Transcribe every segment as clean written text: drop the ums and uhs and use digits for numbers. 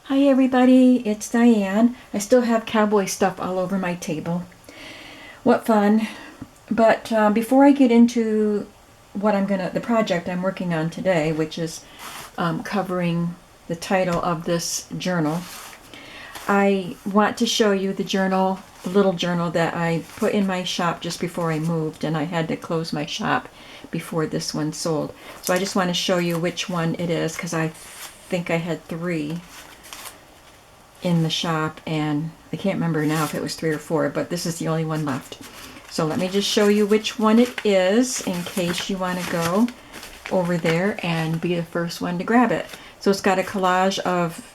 Hi everybody, it's Diane. I still have cowboy stuff all over my table. What fun. But before I get into the project I'm working on today, which is covering the title of this journal, I want to show you the little journal that I put in my shop just before I moved, and I had to close my shop before this one sold. So I just want to show you which one it is, because I think I had three in the shop, and I can't remember now if it was 3 or 4, but this is the only one left. So let me just show you which one it is in case you want to go over there and be the first one to grab it. So it's got a collage of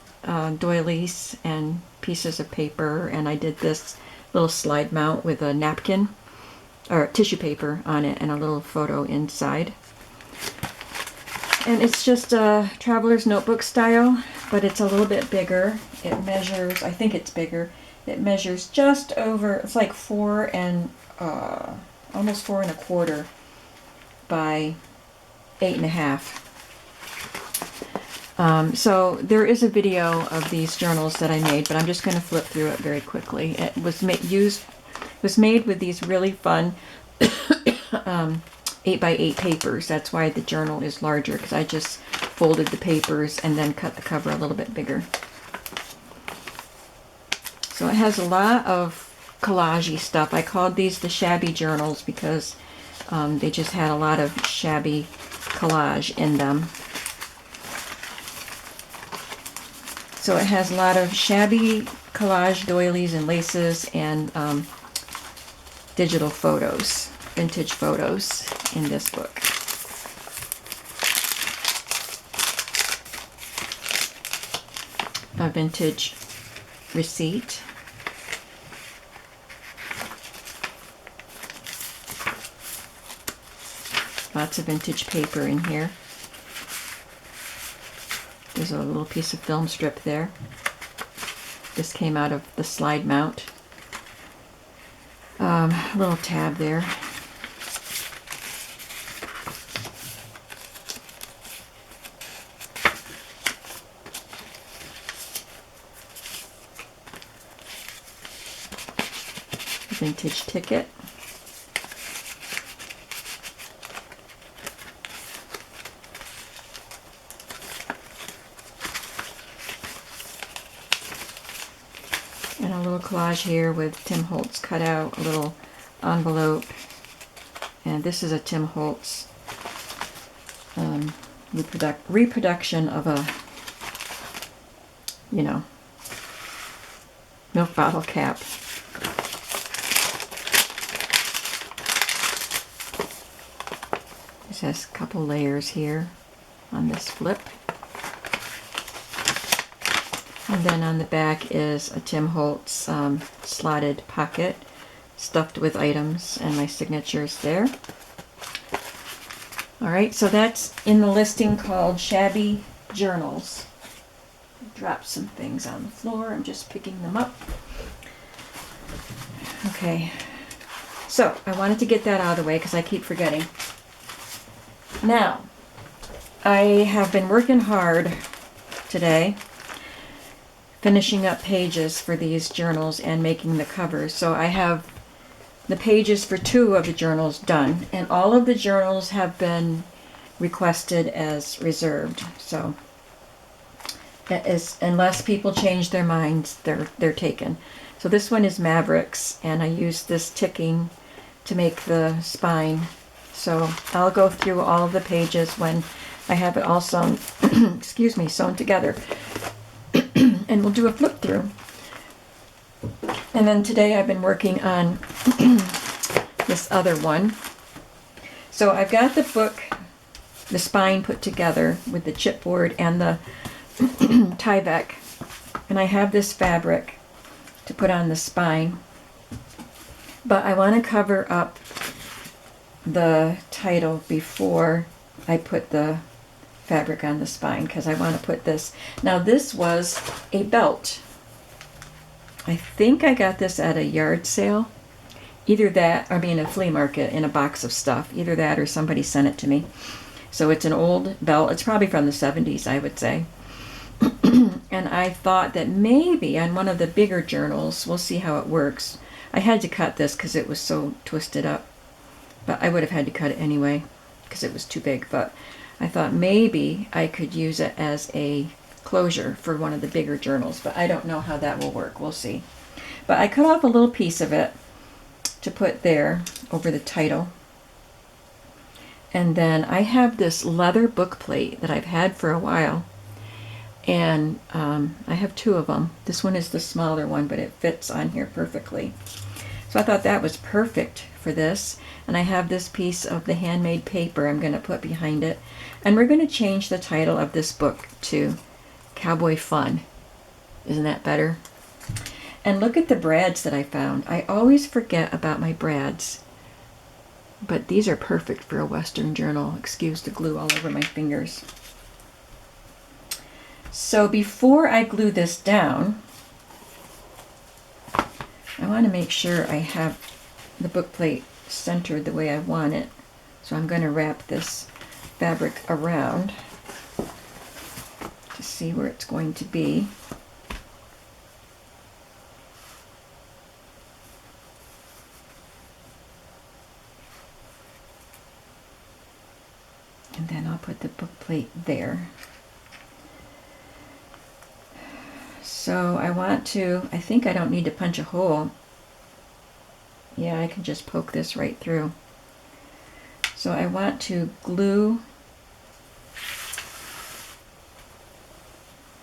doilies and pieces of paper, and I did this little slide mount with a napkin or tissue paper on it and a little photo inside. And it's just a traveler's notebook style, but it's a little bit bigger. It measures, I think it's bigger. It measures just over, it's like almost 4 1/4 by 8 1/2. So there is a video of these journals that I made, but I'm just going to flip through it very quickly. It was made with these really fun 8x8 papers. That's why the journal is larger, because I just folded the papers and then cut the cover a little bit bigger. So it has a lot of collage-y stuff. I called these the shabby journals because they just had a lot of shabby collage in them. So it has a lot of shabby collage doilies and laces and digital photos, vintage photos in this book. A vintage receipt. Lots of vintage paper in here. There's a little piece of film strip there. This came out of the slide mount. A little tab there. Vintage ticket. And a little collage here with Tim Holtz cut out, a little envelope. And this is a Tim Holtz reproduction of a, milk bottle cap. This has a couple layers here on this flip. And then on the back is a Tim Holtz slotted pocket stuffed with items and my signatures there. Alright, so that's in the listing called Shabby Journals. Dropped some things on the floor. I'm just picking them up. Okay, so I wanted to get that out of the way because I keep forgetting. Now, I have been working hard today finishing up pages for these journals and making the covers. So I have the pages for 2 of the journals done, and all of the journals have been requested as reserved. So that is, unless people change their minds, they're taken. So this one is Mavericks, and I used this ticking to make the spine. So I'll go through all of the pages when I have it all sewn, excuse me, sewn together. And we'll do a flip through. And then today I've been working on this other one. So I've got the book, the spine put together with the chipboard and the Tyvek. And I have this fabric to put on the spine. But I want to cover up the title before I put the fabric on the spine, because I want to put this. Now this was a belt. I think I got this at a yard sale. Either that, I mean a flea market in a box of stuff. Either that or somebody sent it to me. So it's an old belt. It's probably from the 70s, I would say. And I thought that maybe on one of the bigger journals, we'll see how it works. I had to cut this because it was so twisted up, but I would have had to cut it anyway because it was too big. But I thought maybe I could use it as a closure for one of the bigger journals, but I don't know how that will work. We'll see. But I cut off a little piece of it to put there over the title. And then I have this leather book plate that I've had for a while. And I have two of them. This one is the smaller one, but it fits on here perfectly. So I thought that was perfect for this. And I have this piece of the handmade paper I'm going to put behind it. And we're going to change the title of this book to Cowboy Fun. Isn't that better? And look at the brads that I found. I always forget about my brads. But these are perfect for a Western journal. Excuse the glue all over my fingers. So before I glue this down, I want to make sure I have the book plate centered the way I want it. So I'm going to wrap this fabric around to see where it's going to be. And then I'll put the book plate there. So I think I don't need to punch a hole. Yeah, I can just poke this right through. So I want to glue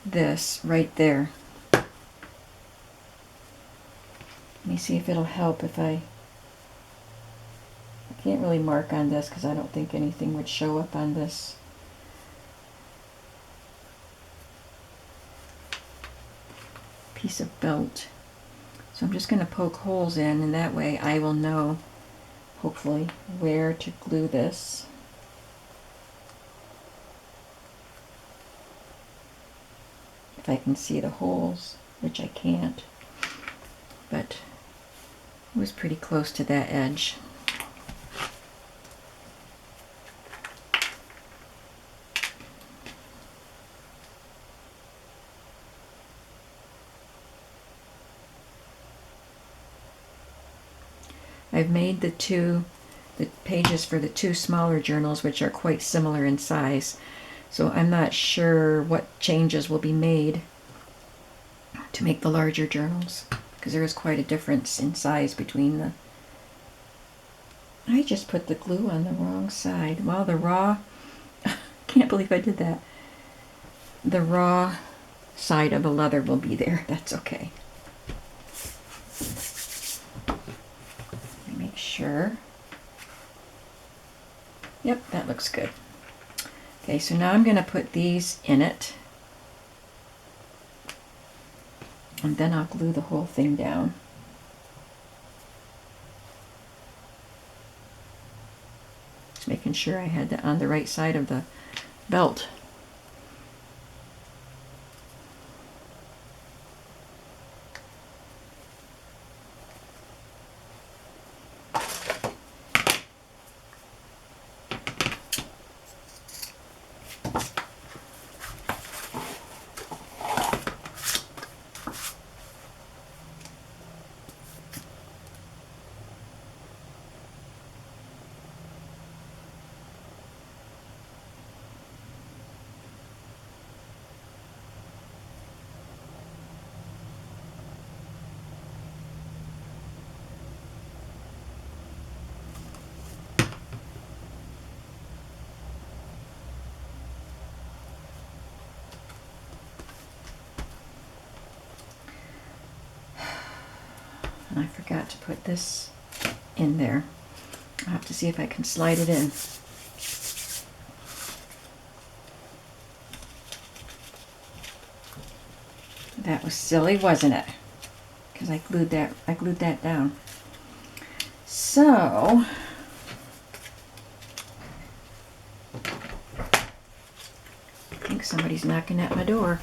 this right there. Let me see if it'll help if I can't really mark on this because I don't think anything would show up on this. Piece of belt. So I'm just going to poke holes in, and that way I will know, hopefully, where to glue this. If I can see the holes, which I can't, but it was pretty close to that edge. I've made the pages for the two smaller journals, which are quite similar in size. So I'm not sure what changes will be made to make the larger journals, because there is quite a difference in size between the... I just put the glue on the wrong side. Well, the raw... can't believe I did that. The raw side of the leather will be there. That's okay. Make sure. Yep, that looks good. Okay, so now I'm going to put these in it. And then I'll glue the whole thing down. Just making sure I had that on the right side of the belt. And I forgot to put this in there. I'll have to see if I can slide it in. That was silly, wasn't it? Because I glued that down. So I think somebody's knocking at my door.